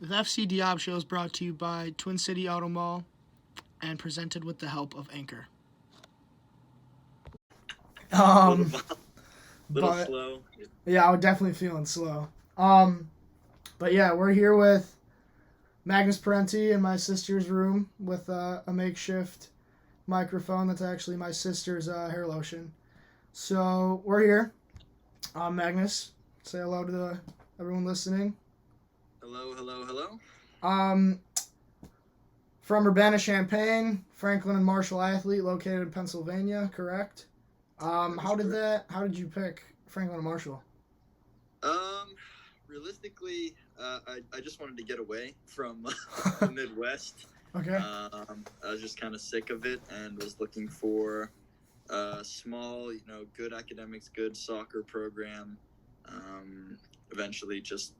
The FC DiabShow is brought to you by Twin City Auto Mall and presented with the help of Anchor. Little, little But slow. yeah, I'm definitely feeling slow. But yeah, we're here with Magnus Parente in my sister's room with a makeshift microphone that's actually my sister's hair lotion. So we're here. Magnus, say hello to everyone listening. Hello, hello, hello. Um, from Urbana-Champaign, Franklin and Marshall athlete located in Pennsylvania, correct? How did you pick Franklin and Marshall? Realistically, I just wanted to get away from the Midwest. Okay. I was just kind of sick of it and was looking for a small, good academics, good soccer program. Eventually just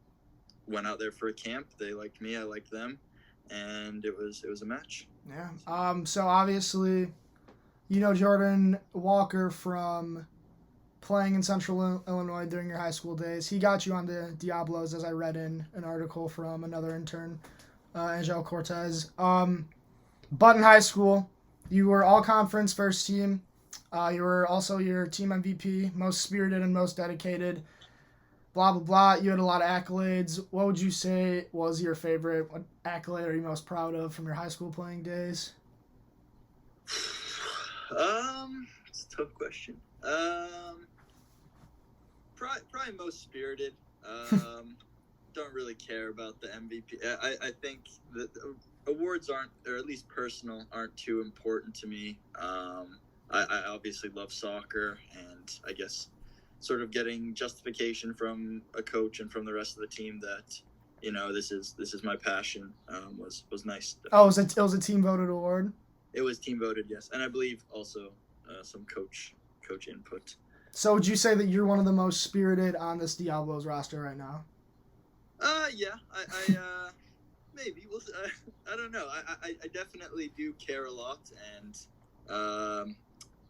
went out there for a camp. They liked me, I liked them, and it was a match. Yeah. So obviously, you know Jordan Walker from playing in Central Illinois during your high school days. He got you on the Diablos, as I read in an article from another intern, Angel Cortez. But in high school, you were all-conference first team. You were also your team MVP, most spirited and most dedicated. Blah, blah, blah. You had a lot of accolades. What would you say was your favorite? What accolade are you most proud of from your high school playing days? It's a tough question. Probably most spirited. Don't really care about the MVP. I think that awards aren't, or at least personal, aren't too important to me. I obviously love soccer, and I guess sort of getting justification from a coach and from the rest of the team that this is my passion was nice. Oh, it was a team voted award? It was team voted, yes, and I believe also some coach input. So would you say that you're one of the most spirited on this Diablos roster right now? Yeah, I maybe. I don't know. I definitely do care a lot, and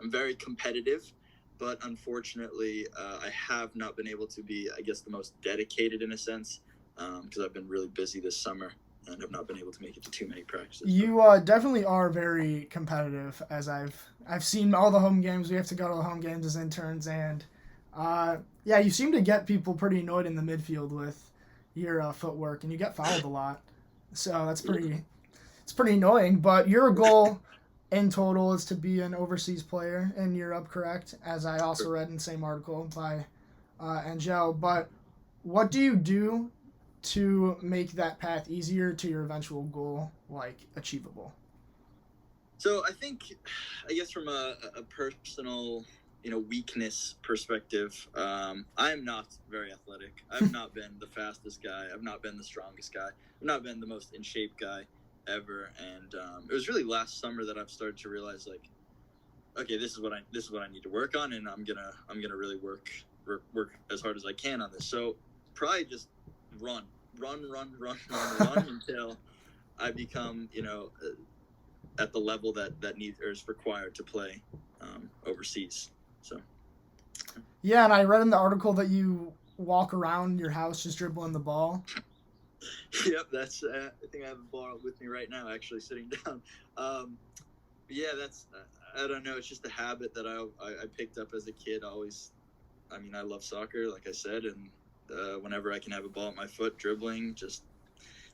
I'm very competitive, but unfortunately, I have not been able to be, I guess, the most dedicated in a sense, because I've been really busy this summer and have not been able to make it to too many practices. You definitely are very competitive, as I've seen all the home games. We have to go to the home games as interns, and yeah, you seem to get people pretty annoyed in the midfield with your footwork, and you get fouled a lot. So that's it's pretty annoying. But your goal in total is to be an overseas player in Europe, correct? As I also read in the same article by Angel. But what do you do to make that path easier to your eventual goal, achievable? So I guess from a personal, weakness perspective, I'm not very athletic. I've not been the fastest guy. I've not been the strongest guy. I've not been the most in shape guy ever. And it was really last summer that I've started to realize, okay, this is what I need to work on, and I'm gonna really work as hard as I can on this. So probably just run until I become, at the level that needs or is required to play overseas. So yeah, and I read in the article that you walk around your house just dribbling the ball. Yep, that's. I think I have a ball with me right now, actually sitting down. Yeah, that's. I don't know. It's just a habit that I picked up as a kid. I love soccer, like I said, and whenever I can have a ball at my foot, dribbling, just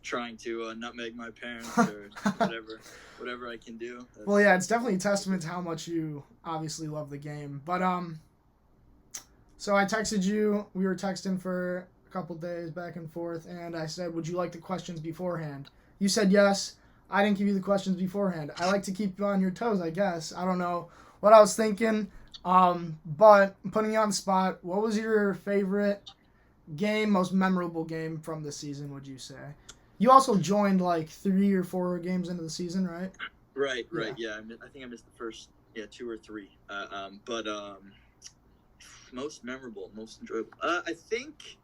trying to nutmeg my parents or whatever I can do. Well, yeah, it's definitely a testament to how much you obviously love the game. But so I texted you. We were texting for a couple days back and forth, and I said, "Would you like the questions beforehand?" You said yes. I didn't give you the questions beforehand. I like to keep you on your toes, I guess. I don't know what I was thinking, but putting you on the spot, what was your favorite game, most memorable game from the season, would you say? You also joined 3 or 4 games into the season, right? Right. Yeah, I think I missed the first 2 or 3. But most memorable, most enjoyable. I think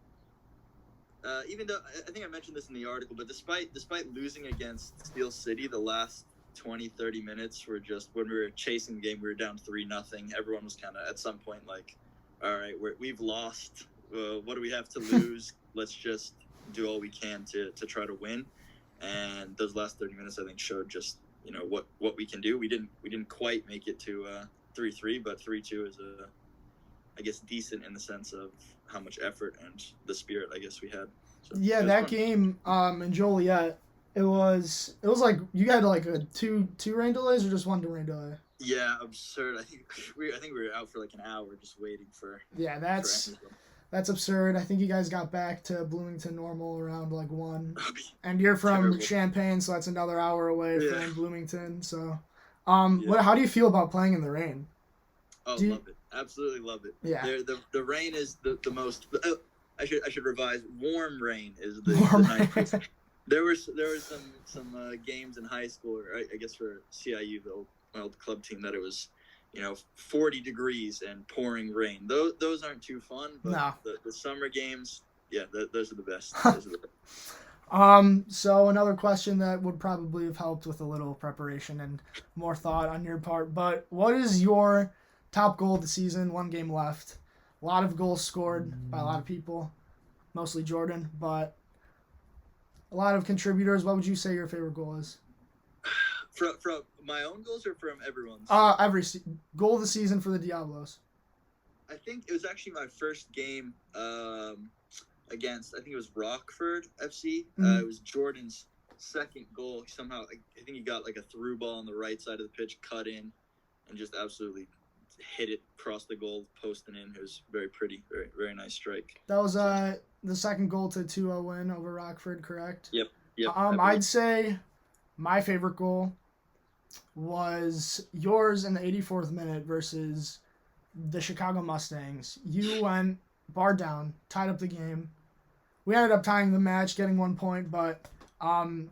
even though I think I mentioned this in the article, but despite losing against Steel City, the last 20-30 minutes were just, when we were chasing the game, we were down 3-0. Everyone was kind of at some point all right, we've lost. What do we have to lose? Let's just do all we can to try to win. And those last 30 minutes, I think, showed just what we can do. We didn't quite make it to 3-3, but 3-2 is I guess decent in the sense of how much effort and the spirit I guess we had. So, yeah, that fun game in Joliet, it was like you had like a two rain delays or just one rain delay. Yeah, absurd. I think we were out for like an hour just waiting for. Yeah, that's absurd. I think you guys got back to Bloomington normal around like 1, and you're from terrible. Champaign, so that's another hour away from Bloomington. So, how do you feel about playing in the rain? Oh, love it. Absolutely love it. Yeah. The rain is the most. I should revise. Warm rain is the nice. There were some games in high school, or I guess for CIU, the old club team, that it was 40 degrees and pouring rain. Those aren't too fun, but no. the summer games, those are the best. Those are the best. So another question that would probably have helped with a little preparation and more thought on your part, but what is your top goal of the season? 1 game left. A lot of goals scored by a lot of people, mostly Jordan, but a lot of contributors. What would you say your favorite goal is? From my own goals or from everyone's? Every goal of the season for the Diablos. I think it was actually my first game against, I think it was Rockford FC. Mm-hmm. It was Jordan's second goal. Somehow, I think he got like a through ball on the right side of the pitch, cut in, and just absolutely hit it across the goal, posting in. It was very pretty, very, very nice strike. That was the second goal to 2-0 win over Rockford, correct? Yep. I'd say my favorite goal was yours in the 84th minute versus the Chicago Mustangs. You went bar down, tied up the game. We ended up tying the match, getting 1 point, but 1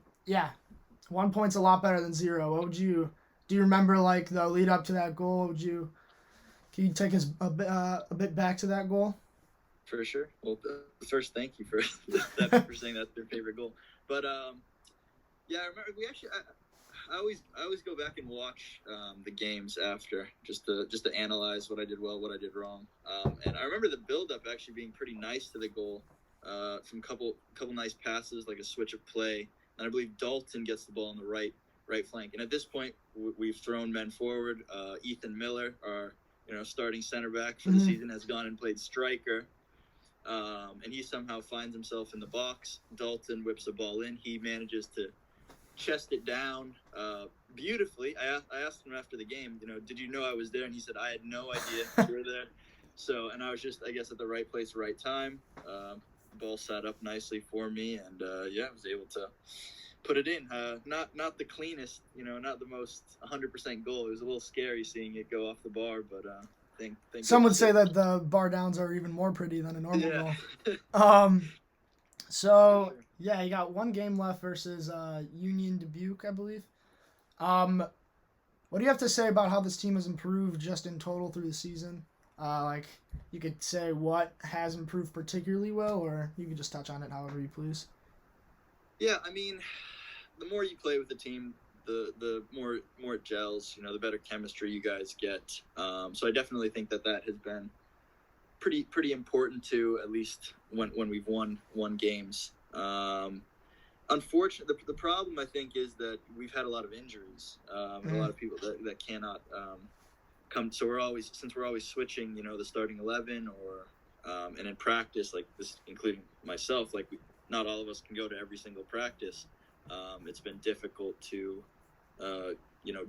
point's a lot better than 0. Do you remember like the lead up to that goal? Can you take us a bit back to that goal? For sure. Well, first, thank you for saying that's your favorite goal. But I remember we actually. I always go back and watch the games after just to analyze what I did well, what I did wrong. And I remember the build-up actually being pretty nice to the goal. From couple nice passes, like a switch of play, and I believe Dalton gets the ball on the right flank. And at this point, we've thrown men forward. Ethan Miller, our starting center back for the season, has gone and played striker. And he somehow finds himself in the box. Dalton whips a ball in. He manages to chest it down beautifully. I asked him after the game, did you know I was there? And he said, I had no idea you were there. So, and I was just, I guess, at the right place, right time. Ball sat up nicely for me, and I was able to put it in. Not the cleanest, not the most 100% goal. It was a little scary seeing it go off the bar, but think some would say that the bar downs are even more pretty than a normal goal. So yeah, you got 1 game left versus Union Dubuque, I believe. What do you have to say about how this team has improved just in total through the season? Like you could say what has improved particularly well, or you could just touch on it however you please. Yeah, I mean, the more you play with the team, the more it gels. The better chemistry you guys get. So I definitely think that has been pretty important too, at least when we've won games. Unfortunately, the problem I think is that we've had a lot of injuries, and a lot of people that cannot come. So we're always switching, the starting 11 or and in practice, like this, including myself, like not all of us can go to every single practice. It's been difficult to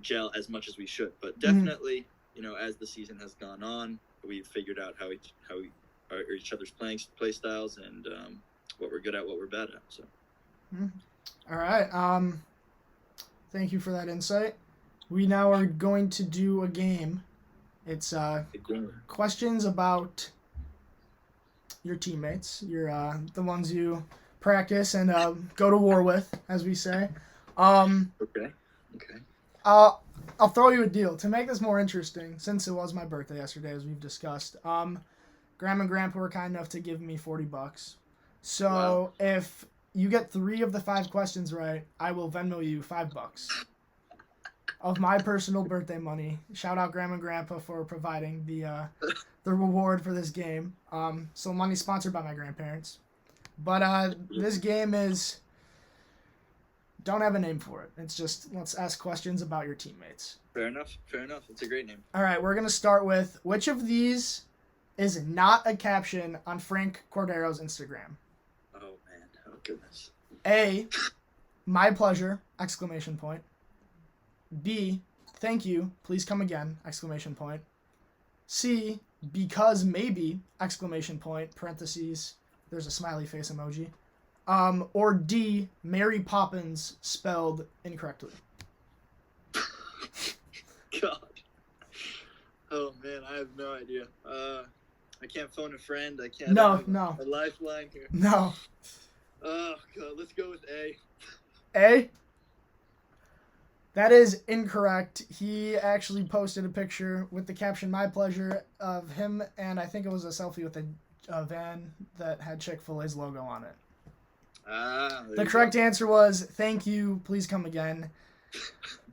gel as much as we should, but definitely, as the season has gone on, we've figured out how each other's play styles and what we're good at, what we're bad at. So, all right. Thank you for that insight. We now are going to do a game. It's questions about your teammates, the ones you practice and go to war with, as we say. Okay. I'll throw you a deal to make this more interesting. Since it was my birthday yesterday, as we've discussed, Grandma and Grandpa were kind enough to give me $40. So if you get 3 of the 5 questions right, I will Venmo you $5 of my personal birthday money. Shout out Grandma and Grandpa for providing the reward for this game. So money sponsored by my grandparents. But this game is don't have a name for it. It's just let's ask questions about your teammates. Fair enough. It's a great name. All right, we're gonna start with which of these is not a caption on Frank Cordero's Instagram? Oh man, oh goodness. A, my pleasure! Exclamation point. B, thank you. Please come again! Exclamation point. C, because maybe! Exclamation point. Parentheses. There's a smiley face emoji. Or D, Mary Poppins spelled incorrectly. God. Oh man, I have no idea. I can't phone a friend. I can't. No. A lifeline here. No. Oh God, let's go with A. A? That is incorrect. He actually posted a picture with the caption "My pleasure" of him, and I think it was a selfie with a van that had Chick-fil-A's logo on it. The correct answer was "Thank you, please come again."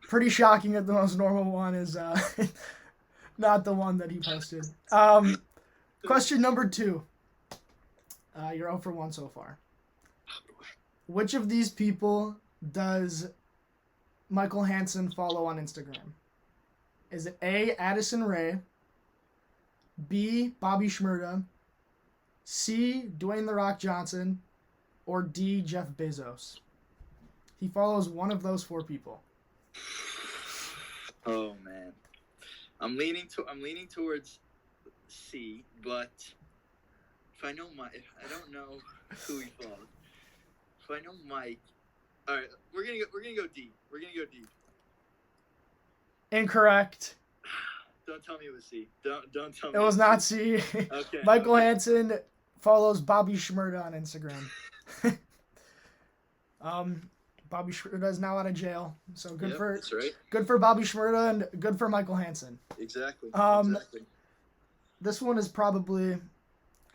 Pretty shocking that the most normal one is not the one that he posted. Question number 2. You're 0 for 1 so far. Which of these people does Michael Hansen follow on Instagram? Is it A, Addison Rae, B, Bobby Shmurda, C, Dwayne The Rock Johnson, or D, Jeff Bezos? He follows one of those 4 people. Oh man, I'm leaning towards C, but if I don't know who he follows. If I know Mike, all right, we're gonna go D. We're gonna go D. Incorrect. Don't tell me it was C. Don't tell me. It was not C. Okay. Michael Hansen follows Bobby Shmurda on Instagram. Bobby Shmurda is now out of jail, so good for that's right. Good for Bobby Shmurda and good for Michael Hansen. Exactly. This one is probably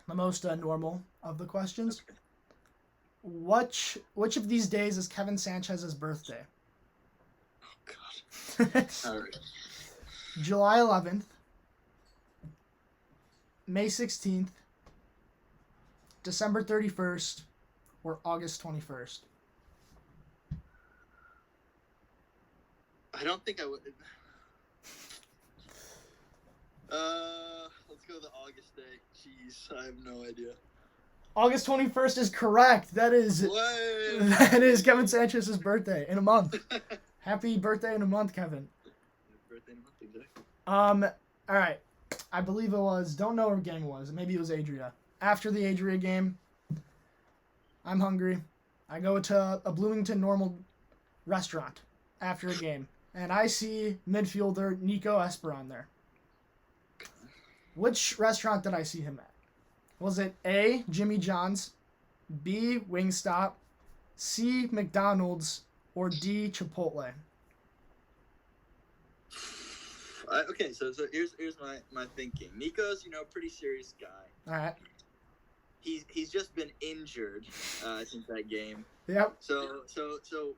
the most normal of the questions. Okay. Which of these days is Kevin Sanchez's birthday? Oh God. All right. July 11th, May 16th, December 31st, or August 21st? I don't think I would. Let's go with the August day. Jeez, I have no idea. August 21st is correct. That is Kevin Sanchez's birthday in a month. Happy birthday in a month, Kevin. Birthday in a month, exactly. All right. I believe it was. Don't know what game it was. Maybe it was Adria. After the Adria game, I'm hungry. I go to a Bloomington Normal restaurant after a game, and I see midfielder Nico Esperon there. Which restaurant did I see him at? Was it A, Jimmy John's, B, Wingstop, C, McDonald's, or D, Chipotle? Okay, so here's my thinking. Nico's, pretty serious guy. All right. He's just been injured since that game. Yep. So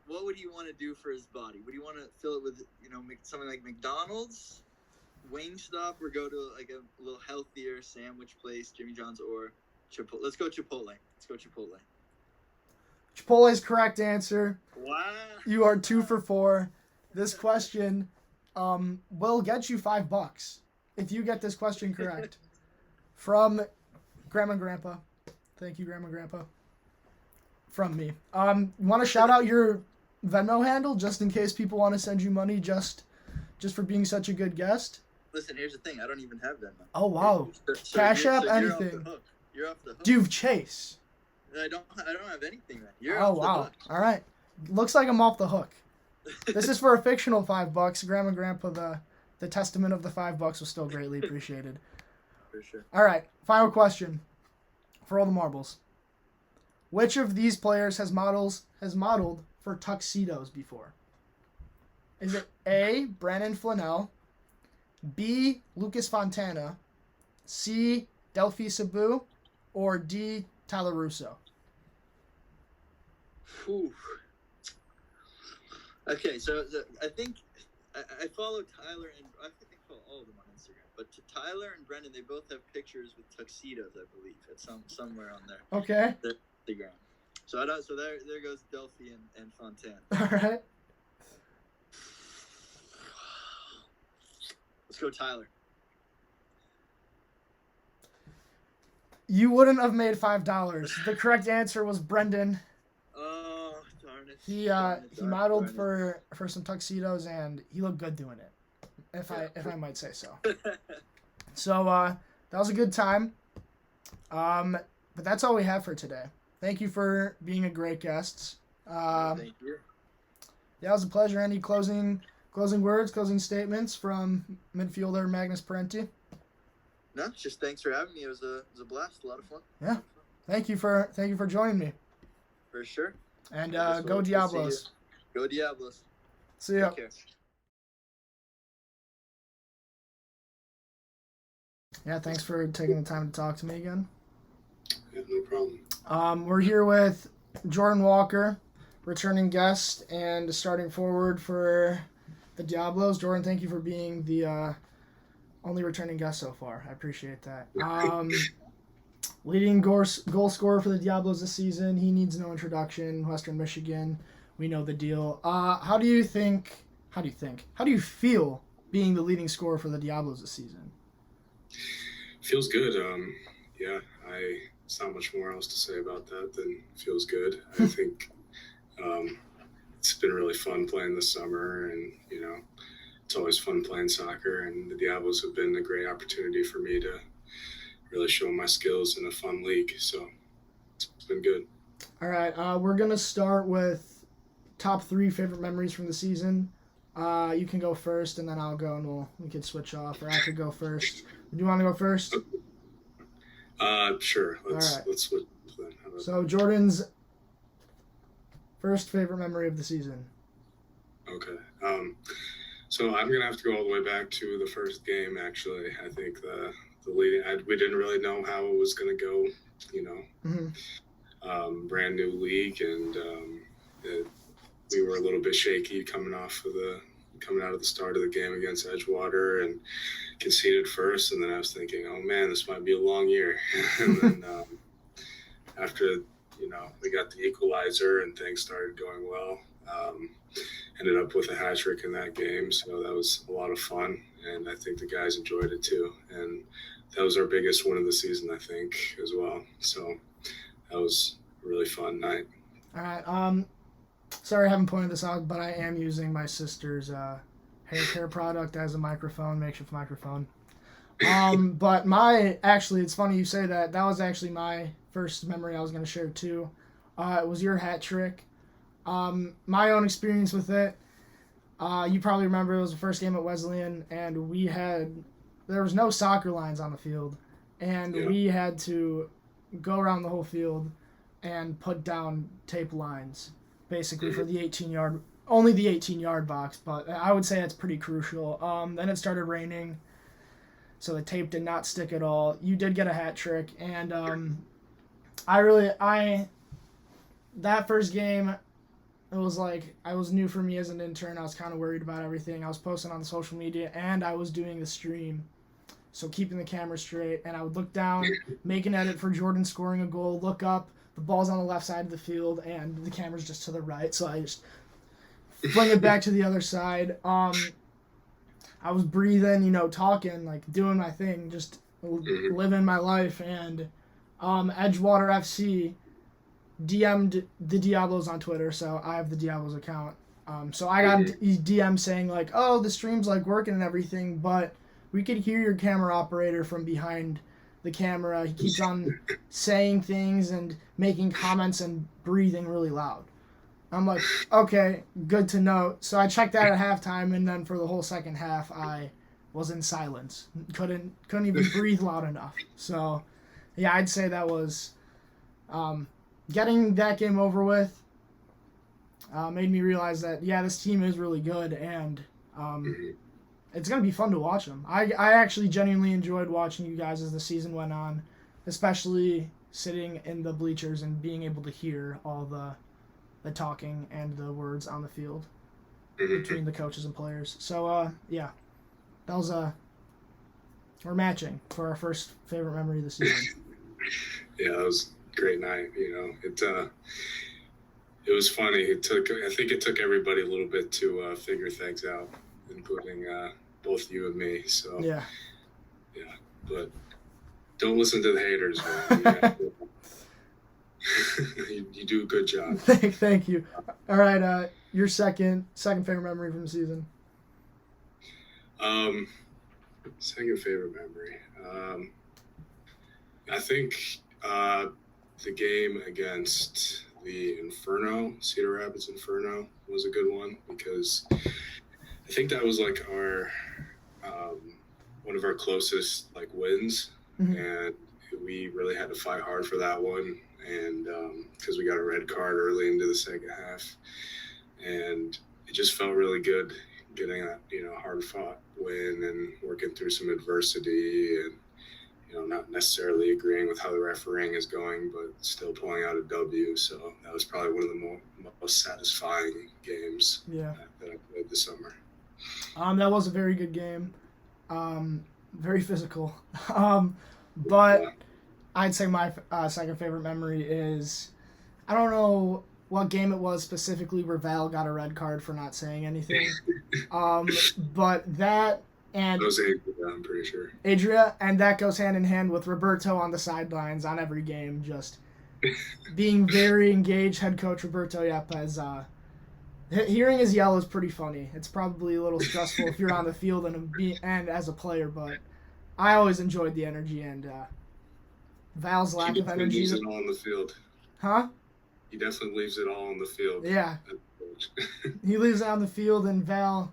what would he want to do for his body? Would he want to fill it with something like McDonald's, Wingstop, or go to like a little healthier sandwich place, Jimmy John's, or Chipotle? Let's go Chipotle. Chipotle is correct answer. Wow. You are 2 for 4. This question will get you $5 if you get this question correct. From Grandma and Grandpa. Thank you, Grandma and Grandpa. From me. You want to shout out your Venmo handle just in case people want to send you money just for being such a good guest? Listen, here's the thing. I don't even have Venmo. Oh, wow. Cash App, anything. You're off the hook. Dude, Chase. I don't have anything, man. You're off the wow. hook. All right. Looks like I'm off the hook. This is for a fictional $5. Grandma and Grandpa, the testament of the $5 was still greatly appreciated. For sure. All right. Final question for all the marbles. Which of these players has modeled for tuxedos before? Is it A, Brandon Flanell, B, Lucas Fontana, C, Delphi Sabu, or D, Tyler Russo? Whew. Okay, so I think I follow Tyler and I think I follow all of them on Instagram. But Tyler and Brendan, they both have pictures with tuxedos, I believe, at somewhere on there. Okay. the ground. So there goes Delphi and Fontaine. All right. Let's go, Tyler. You wouldn't have made $5. The correct answer was Brendan. Oh, darn it. He modeled for some tuxedos, and he looked good doing it, if I might say so. So that was a good time. But that's all we have for today. Thank you for being a great guest. Thank you. Yeah, it was a pleasure. Any closing words, closing statements from midfielder Magnus Parente? No, just thanks for having me. It was a blast, a lot of fun. Yeah, thank you for joining me. For sure. And go Diablos. Go Diablos. See ya. Take care. Yeah, thanks for taking the time to talk to me again. Yeah, no problem. We're here with Jordan Walker, returning guest and starting forward for the Diablos. Jordan, thank you for being the only returning guest so far. I appreciate that. Leading goal scorer for the Diablos this season. He needs no introduction. Western Michigan. We know the deal. How do you feel being the leading scorer for the Diablos this season? Feels good. Yeah, it's not much more else to say about that than feels good. I think it's been really fun playing this summer, and it's always fun playing soccer, and the Diablos have been a great opportunity for me to really show my skills in a fun league. So it's been good. All right, we're gonna start with top 3 favorite memories from the season. You can go first, and then I'll go, and we can switch off, or I could go first. Do you want to go first? Sure. Let's switch then. So Jordan's first favorite memory of the season. Okay. So I'm gonna have to go all the way back to the first game. Actually, I think the leading. We didn't really know how it was gonna go. Mm-hmm. Brand new league, and we were a little bit shaky coming out of the start of the game against Edgewater, and conceded first. And then I was thinking, oh man, this might be a long year. And then after we got the equalizer and things started going well. Ended up with a hat trick in that game, so that was a lot of fun, and I think the guys enjoyed it too. And that was our biggest win of the season, I think, as well. So that was a really fun night. All right. Sorry I haven't pointed this out, but I am using my sister's hair care product as a microphone, makeshift microphone. But it's funny you say that. That was actually my first memory I was going to share too. It was your hat trick. My own experience with it, you probably remember it was the first game at Wesleyan, and there was no soccer lines on the field, and we had to go around the whole field and put down tape lines, basically for the 18-yard box, but I would say that's pretty crucial. Then it started raining, so the tape did not stick at all. You did get a hat trick, and that first game, it was like, I was new for me as an intern. I was kind of worried about everything. I was posting on social media, and I was doing the stream, so keeping the camera straight. And I would look down, make an edit for Jordan scoring a goal, look up, the ball's on the left side of the field, and the camera's just to the right, so I just fling it back to the other side. I was breathing, talking, like doing my thing, just living my life, and Edgewater FC DM'd the Diablos on Twitter, so I have the Diablos account. So I got DM saying like, oh, the stream's like working and everything, but we could hear your camera operator from behind the camera. He keeps on saying things and making comments and breathing really loud. I'm like, okay, good to know. So I checked that at halftime, and then for the whole second half, I was in silence. Couldn't even breathe loud enough. So, yeah, I'd say that was getting that game over with. Made me realize that this team is really good, and it's gonna be fun to watch them. I actually genuinely enjoyed watching you guys as the season went on, especially sitting in the bleachers and being able to hear all the talking and the words on the field between the coaches and players. So, that was we're matching for our first favorite memory of the season. Yeah, that great night. It was funny. I think it took everybody a little bit to figure things out, including both you and me. So Yeah. But don't listen to the haters, man. You do a good job. Thank you. All right, your second favorite memory from the season. Second favorite memory. I think the game against the Inferno, Cedar Rapids Inferno, was a good one because I think that was like our one of our closest like wins, and we really had to fight hard for that one, and because we got a red card early into the second half, and it just felt really good getting a hard fought win and working through some adversity and not necessarily agreeing with how the refereeing is going, but still pulling out a W. So that was probably one of the most satisfying games that I played this summer. That was a very good game. Very physical. But I'd say my second favorite memory is, I don't know what game it was specifically where Val got a red card for not saying anything. But that and... That was Adria, I'm pretty sure. Adria, and that goes hand in hand with Roberto on the sidelines on every game, just being very engaged. Head coach Roberto Yepes. Hearing his yell is pretty funny. It's probably a little stressful if you're on the field and as a player, but I always enjoyed the energy and Val's lack of energy. He leaves it all on the field. Huh? He definitely leaves it all on the field. Yeah. He leaves it on the field, and Val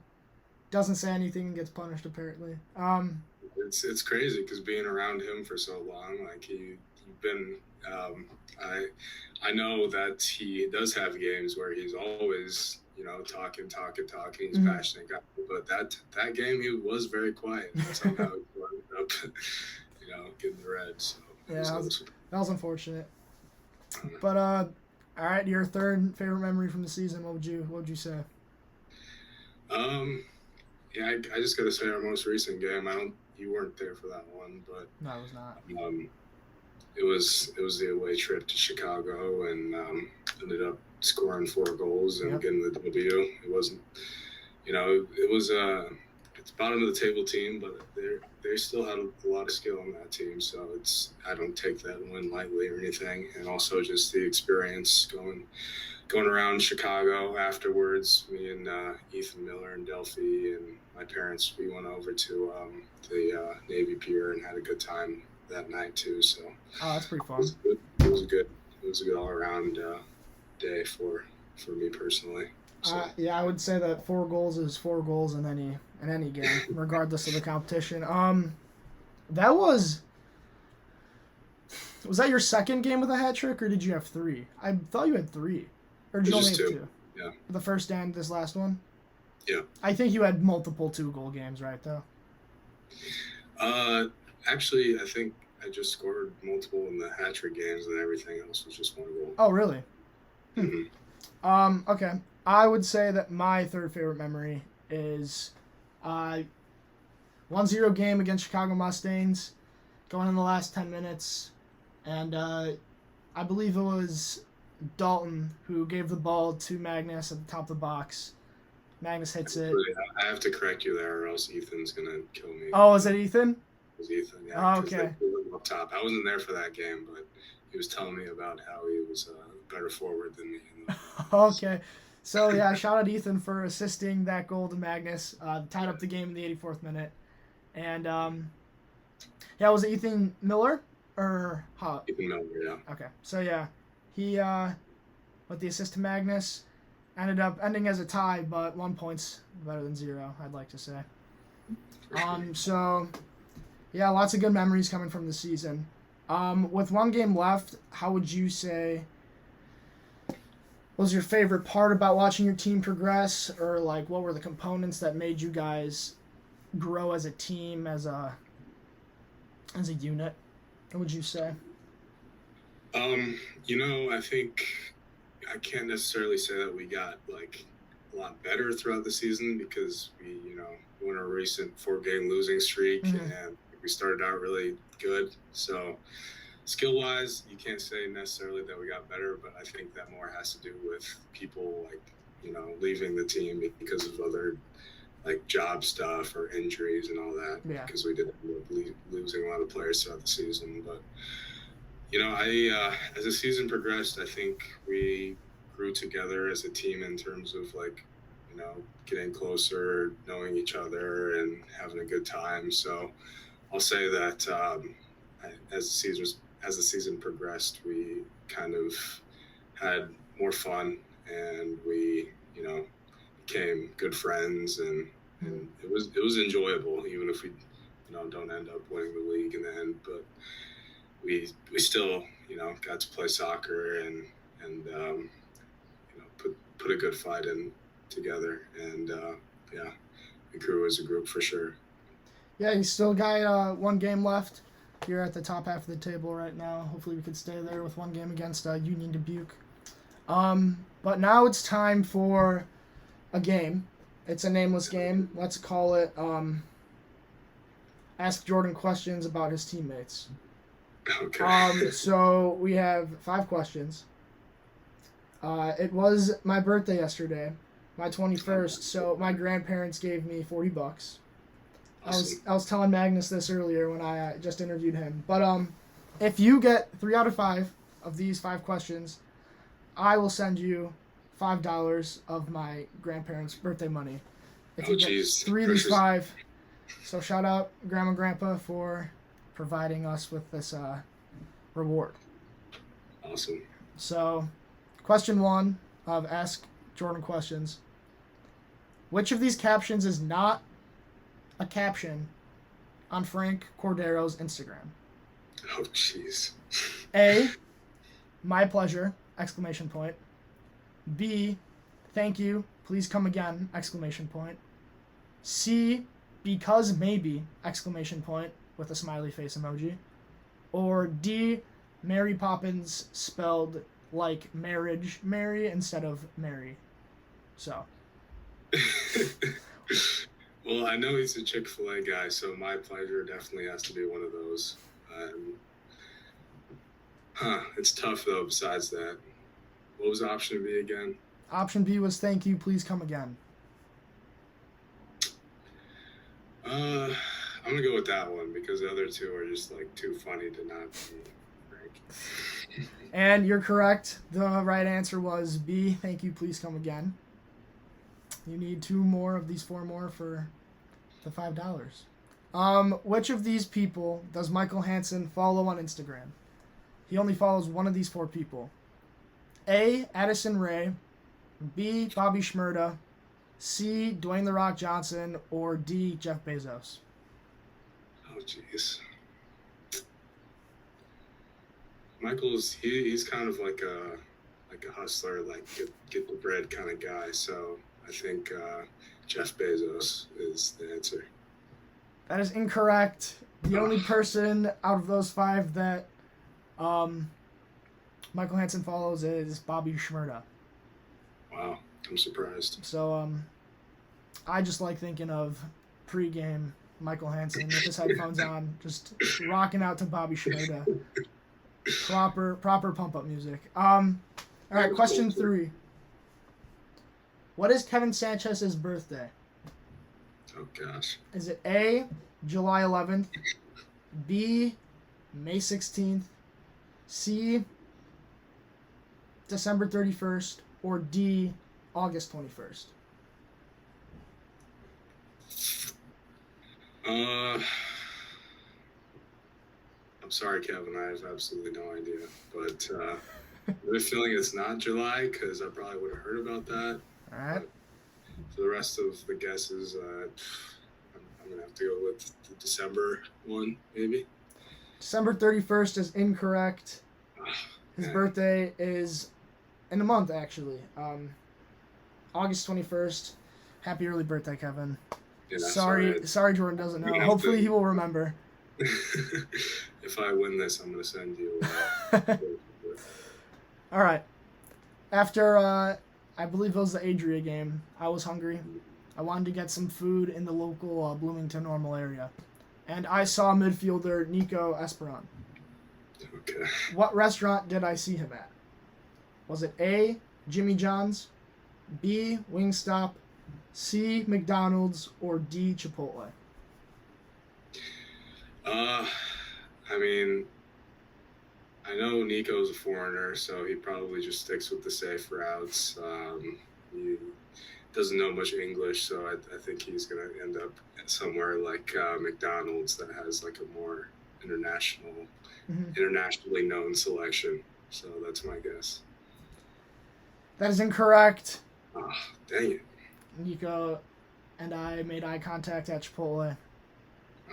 doesn't say anything and gets punished, apparently. It's crazy because being around him for so long, like you've been, I know that he does have games where he's always, talking. He's passionate guy, but that game he was very quiet. Somehow he ended up, getting the red. So yeah, that was unfortunate. But all right, your third favorite memory from the season. What would you say? Yeah, I just gotta say our most recent game. You weren't there for that one, but no, I was not. It was the away trip to Chicago, and ended up scoring 4 goals and getting the W. It wasn't, it was it's bottom of the table team, but they still had a lot of skill on that team. So I don't take that win lightly or anything, and also just the experience going around Chicago afterwards. Me and Ethan Miller and Delphi and my parents, we went over to the Navy Pier and had a good time that night too. So that's pretty fun. It was a good all around day for me personally. So. Yeah, I would say that 4 goals is 4 goals in any game, regardless of the competition. That was that your second game with a hat trick, or did you have 3? I thought you had 3. Or did you only have 2? Yeah. The first and this last one? Yeah. I think you had multiple 2-goal games, right, though? Actually, I think I just scored multiple in the hat trick games, and everything else was just 1 goal. Oh, really? Mm-hmm. Okay. I would say that my third favorite memory is 1-0 game against Chicago Mustangs, going in the last 10 minutes, and I believe it was Dalton who gave the ball to Magnus at the top of the box. Magnus hits it. I have to correct you there, or else Ethan's gonna kill me. Oh, is it Ethan? It was Ethan. Yeah. Oh, okay. Up top. I wasn't there for that game, but he was telling me about how he was a better forward than me. Okay. So, yeah, shout out Ethan for assisting that goal to Magnus. Tied up the game in the 84th minute. And, was it Ethan Miller? Or how? Ethan Miller, yeah. Okay. So, yeah, he, with the assist to Magnus, ended up ending as a tie, but 1 point's better than 0, I'd like to say. So, yeah, lots of good memories coming from the season. With 1 game left, how would you say was your favorite part about watching your team progress, or like what were the components that made you guys grow as a team, as a unit? What would you say? I think I can't necessarily say that we got like a lot better throughout the season because we, went a recent 4-game losing streak and we started out really good. So skill-wise, you can't say necessarily that we got better, but I think that more has to do with people like, leaving the team because of other like job stuff or injuries and all that. Yeah. Because we did end up losing a lot of players throughout the season. But, I as the season progressed, I think we grew together as a team in terms of like, getting closer, knowing each other, and having a good time. So I'll say that as the season progressed, we kind of had more fun, and we became good friends, and it was enjoyable, even if we don't end up winning the league in the end. But we still got to play soccer and put a good fight in together, and we grew as a group for sure. Yeah, you still got one game left. You're at the top half of the table right now. Hopefully we could stay there with one game against Union Dubuque. But now it's time for a game. It's a nameless game. Let's call it Ask Jordan Questions About His Teammates. Okay. So we have 5 questions. It was my birthday yesterday, my 21st, so my grandparents gave me $40. Awesome. I was telling Magnus this earlier when I just interviewed him. But if you get 3 out of 5 of these 5 questions, I will send you $5 of my grandparents' birthday money. If you get 3 of these 5. So shout out Grandma and Grandpa for providing us with this reward. Awesome. So, question 1 of Ask Jordan Questions. Which of these captions is not a caption on Frank Cordero's Instagram? Oh, jeez. A, my pleasure, ! B, thank you, please come again, ! C, because maybe, ! with a smiley face emoji. Or D, Mary Poppins spelled like marriage, Mary, instead of Mary. So. Well, I know he's a Chick-fil-A guy, so my pleasure definitely has to be one of those. It's tough, though, besides that. What was option B again? Option B was thank you, please come again. I'm going to go with that one because the other two are just, like, too funny to not be frank. And you're correct. The right answer was B, thank you, please come again. You need 2 more of these 4 more for the $5. Which of these people does Michael Hansen follow on Instagram? He only follows one of these 4 people. A, Addison Rae. B, Bobby Shmurda. C, Dwayne The Rock Johnson. Or D, Jeff Bezos. Oh, jeez. Michael's he's kind of like a hustler, like get the bread kind of guy. So I think Jeff Bezos is the answer. That is incorrect. The only person out of those 5 that Michael Hansen follows is Bobby Shmurda. Wow, I'm surprised. So I just like thinking of pregame Michael Hansen with his headphones on, just rocking out to Bobby Shmurda. Proper pump up music. All right, question 3. What is Kevin Sanchez's birthday? Oh gosh. Is it A, July 11th, B, May 16th, C, December 31st, or D, August 21st? I'm sorry, Kevin. I have absolutely no idea. But I have a feeling it's not July because I probably would have heard about that. All right. But for the rest of the guesses, I'm going to have to go with the December one, maybe. December 31st is incorrect. His birthday is in a month, actually. August 21st. Happy early birthday, Kevin. Yeah, sorry, Jordan doesn't know. Hopefully he will remember. If I win this, I'm going to send you. All right. After, I believe it was the Adria game, I was hungry. I wanted to get some food in the local Bloomington Normal area. And I saw midfielder Nico Esperon. Okay. What restaurant did I see him at? Was it A, Jimmy John's, B, Wingstop, C, McDonald's, or D, Chipotle? I mean, I know Nico's a foreigner, so he probably just sticks with the safe routes. He doesn't know much English, so I think he's going to end up somewhere like McDonald's that has like a more internationally known selection. So that's my guess. That is incorrect. Oh, dang it. Nico and I made eye contact at Chipotle,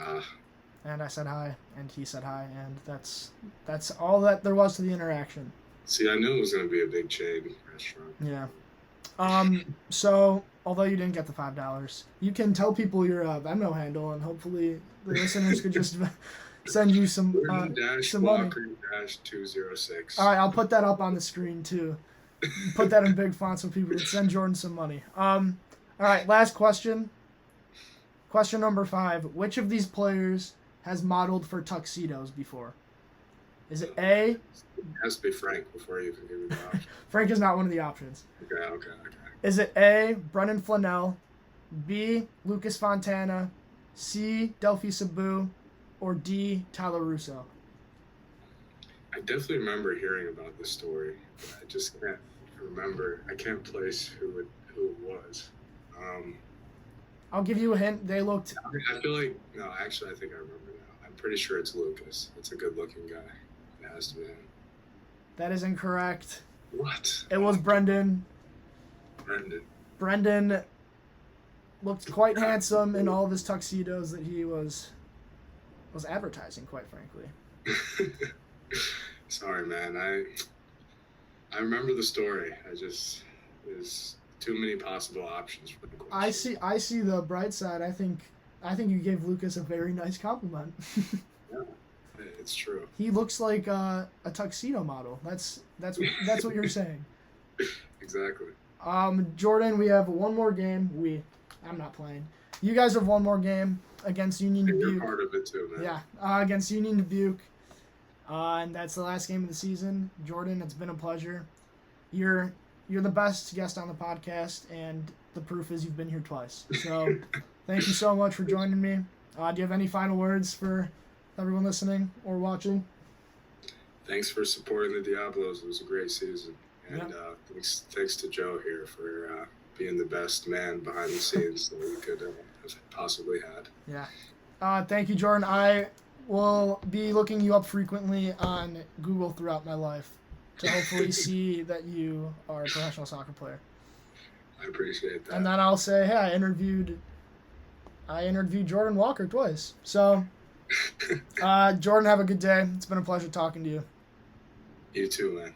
Ah, and I said hi, and he said hi, and that's all that there was to the interaction. see, I knew it was going to be a big chain restaurant. Yeah. So, although you didn't get the $5, you can tell people your Venmo handle, and hopefully the listeners could just send you some money. Walker-206. All right, I'll put that up on the screen too. Put that in big font so people can send Jordan some money. All right, last question. Question number 5. Which of these players has modeled for tuxedos before? Is it A? It has to be Frank before you can give me the option. Frank is not one of the options. Okay. Is it A, Brennan Flanell, B, Lucas Fontana, C, Delphi Sabu, or D, Tyler Russo? I definitely remember hearing about this story. But I just can't remember. I can't place who it was. I'll give you a hint. They looked... I feel like... No, actually, I think I remember now. I'm pretty sure it's Lucas. It's a good-looking guy. It has to be him. That is incorrect. What? It was Brendan. Brendan. Brendan looked quite handsome in all of his tuxedos that he was advertising, quite frankly. Sorry, man. I remember the story. There's too many possible options for the question. I see the bright side. I think you gave Lucas a very nice compliment. Yeah, it's true. He looks like a tuxedo model. That's what you're saying. Exactly. Jordan, we have one more game. I'm not playing. You guys have one more game against Union You're Dubuque. part of it too, man. Yeah, against Union Dubuque. And that's the last game of the season. Jordan, it's been a pleasure. You're the best guest on the podcast, and the proof is you've been here twice. So thank you so much for joining me. Do you have any final words for everyone listening or watching? Thanks for supporting the Diablos. It was a great season. And Yep. thanks to Joe here for being the best man behind the scenes that we could have possibly had. Yeah. Thank you, Jordan. I will be looking you up frequently on Google throughout my life to hopefully see that you are a professional soccer player. I appreciate that. And then I'll say, hey, I interviewed Jordan Walker twice. So, Jordan, have a good day. It's been a pleasure talking to you. You too, man.